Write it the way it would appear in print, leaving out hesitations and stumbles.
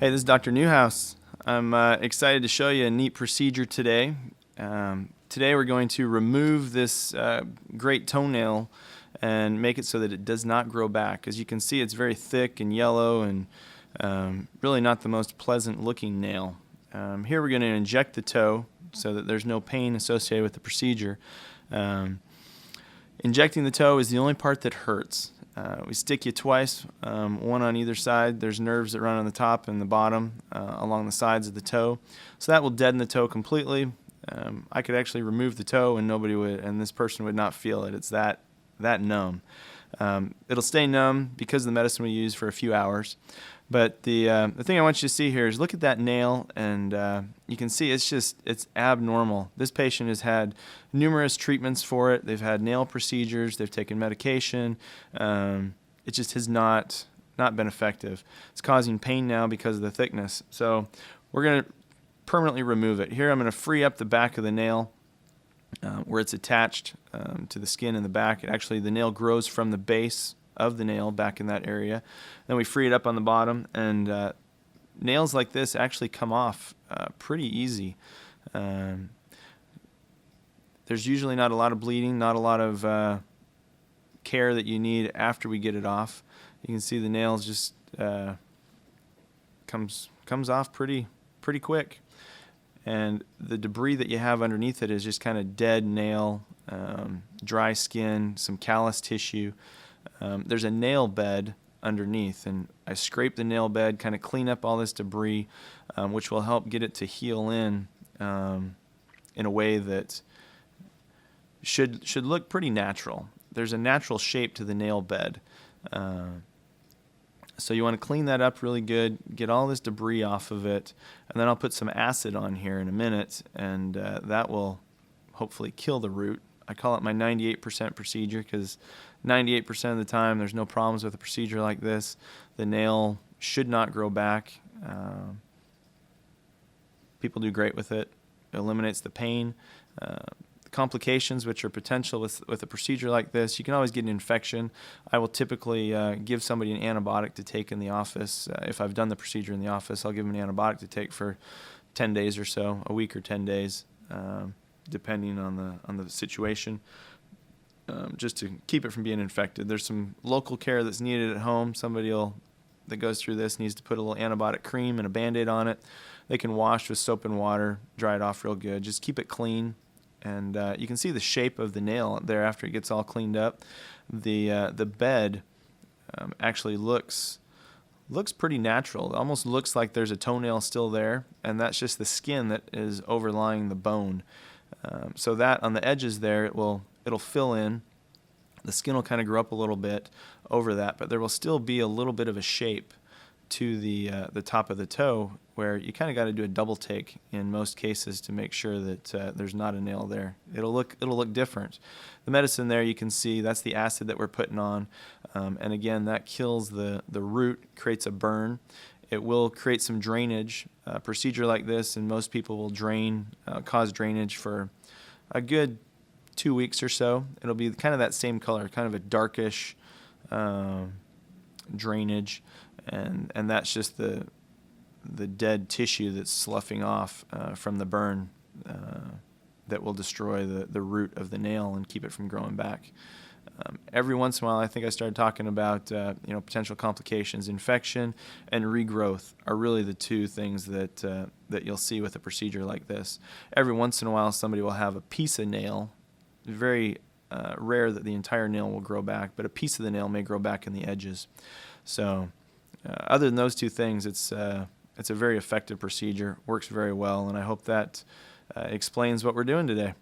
Hey, this is Dr. Neuhaus. I'm excited to show you a neat procedure today. Today we're going to remove this great toenail and make it so that it does not grow back. As you can see, it's very thick and yellow and really not the most pleasant looking nail. Here we're going to inject the toe so that there's no pain associated with the procedure. Injecting the toe is the only part that hurts. We stick you twice, one on either side. There's nerves that run on the top and the bottom along the sides of the toe. So that will deaden the toe completely. I could actually remove the toe and this person would not feel it. It's that numb. It'll stay numb because of the medicine we use for a few hours. But the thing I want you to see here is look at that nail, and you can see it's abnormal. This patient has had numerous treatments for it. They've had nail procedures. They've taken medication. It just has not been effective. It's causing pain now because of the thickness. So we're going to permanently remove it. Here I'm going to free up the back of the nail where it's attached to the skin in the back. The nail grows from the base of the nail back in that area. Then we free it up on the bottom, and nails like this actually come off pretty easy. There's usually not a lot of bleeding, not a lot of care that you need after we get it off. You can see the nails just comes off pretty quick, and the debris that you have underneath it is just kind of dead nail, dry skin, some callus tissue. There's a nail bed underneath, and I scrape the nail bed, kind of clean up all this debris, which will help get it to heal in a way that should look pretty natural. There's a natural shape to the nail bed. So you want to clean that up really good, get all this debris off of it, and then I'll put some acid on here in a minute, and that will hopefully kill the root. I call it my 98% procedure because 98% of the time there's no problems with a procedure like this. The nail should not grow back. People do great with it. It eliminates the pain. Complications which are potential with a procedure like this, you can always get an infection. I will typically give somebody an antibiotic to take in the office. If I've done the procedure in the office, I'll give them an antibiotic to take for 10 days or so, a week or 10 days. Depending on the situation, just to keep it from being infected. There's some local care that's needed at home. Somebody that goes through this needs to put a little antibiotic cream and a Band-Aid on it. They can wash with soap and water, dry it off real good. Just keep it clean, and you can see the shape of the nail there after it gets all cleaned up. The bed actually looks pretty natural. It almost looks like there's a toenail still there, and that's just the skin that is overlying the bone. So that on the edges there, it'll fill in. The skin will kind of grow up a little bit over that, but there will still be a little bit of a shape to the top of the toe, where you kind of got to do a double take in most cases to make sure that there's not a nail there. It'll look different. The medicine there, you can see that's the acid that we're putting on, and again that kills the root, creates a burn. It will create some drainage. A procedure like this, and most people will cause drainage for a good 2 weeks or so. It'll be kind of that same color, kind of a darkish drainage, and that's just the dead tissue that's sloughing off from the burn that will destroy the root of the nail and keep it from growing back. Every once in a while, I think I started talking about potential complications. Infection and regrowth are really the two things that you'll see with a procedure like this. Every once in a while, somebody will have a piece of nail. Very rare that the entire nail will grow back, but a piece of the nail may grow back in the edges. So other than those two things, it's a very effective procedure, works very well, and I hope that explains what we're doing today.